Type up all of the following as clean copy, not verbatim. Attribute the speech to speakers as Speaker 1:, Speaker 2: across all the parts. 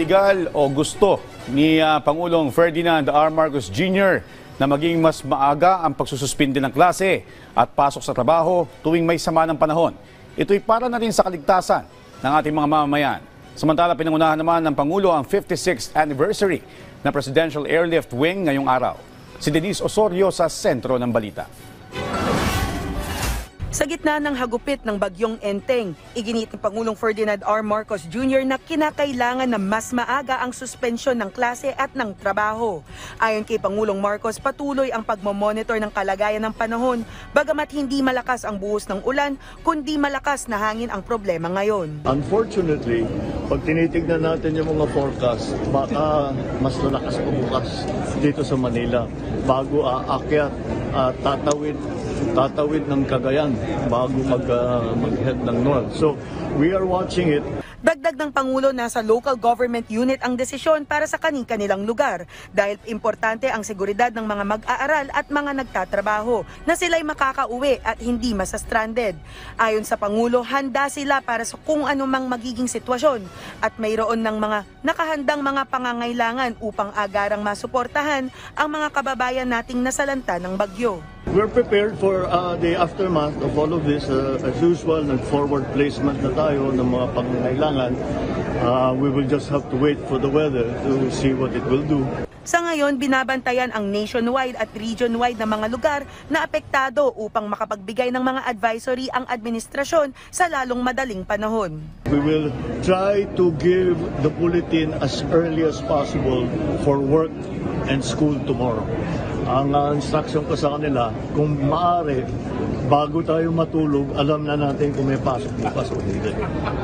Speaker 1: iligal o gusto ni Pangulong Ferdinand R. Marcos Jr. na maging mas maaga ang pagsususpinde ng klase at pasok sa trabaho tuwing may sama ng panahon. Ito'y para na rin sa kaligtasan ng ating mga mamamayan. Samantala, pinangunahan naman ng Pangulo ang 56th anniversary na Presidential Airlift Wing ngayong araw. Si Denise Osorio sa sentro ng balita.
Speaker 2: Sa gitna ng hagupit ng bagyong Enteng, iginit ni Pangulong Ferdinand R. Marcos Jr. na kinakailangan na mas maaga ang suspensyon ng klase at ng trabaho. Ayon kay Pangulong Marcos, patuloy ang pagmamonitor ng kalagayan ng panahon, bagamat hindi malakas ang buhos ng ulan, kundi malakas na hangin ang problema ngayon.
Speaker 3: Unfortunately, pag tinitignan natin yung mga forecast, baka mas lalakas pa bukas dito sa Manila bago aakyat at tatawid ng Cagayan bago mag-head ng north. So, we are watching it.
Speaker 2: Dagdag ng Pangulo, nasa local government unit ang desisyon para sa kanilang lugar dahil importante ang seguridad ng mga mag-aaral at mga nagtatrabaho na sila'y makakauwi at hindi masa-stranded. Ayon sa Pangulo, handa sila para sa kung anumang magiging sitwasyon at mayroon ng mga nakahandang mga pangangailangan upang agarang masuportahan ang mga kababayan nating nasalanta ng bagyo.
Speaker 3: We're prepared for the aftermath of all of this. As usual, nag-forward placement na tayo ng mga pangangailangan. We will just have to wait for the weather to see what it will do.
Speaker 2: Sa ngayon, binabantayan ang nationwide at region-wide na mga lugar na apektado upang makapagbigay ng mga advisory ang administrasyon sa lalong madaling panahon.
Speaker 3: We will try to give the bulletin as early as possible for work and school tomorrow. Ang instruction ko sa kanila, kung maaari, bago tayo matulog, alam na natin kung may pasok bukas o hindi,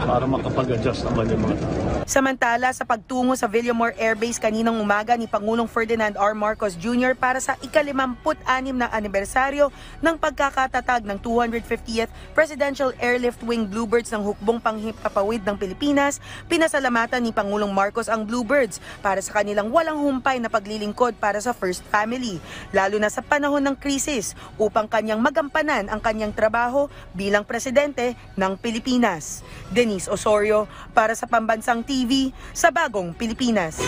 Speaker 3: para makapag-adjust naman yung mga tao.
Speaker 2: Samantala, sa pagtungo sa Villamor Air Base kaninang umaga ni Pangulong Ferdinand R. Marcos Jr. para sa ika-56 na anibersaryo ng pagkakatatag ng 250th Presidential Airlift Wing Bluebirds ng hukbong panghimpapawid ng Pilipinas, pinasalamatan ni Pangulong Marcos ang Bluebirds para sa kanilang walang humpay na paglilingkod para sa First Family, lalo na sa panahon ng krisis upang kanyang magampanan ang kanyang trabaho bilang presidente ng Pilipinas. Denise Osorio para sa Pambansang TV sa Bagong Pilipinas.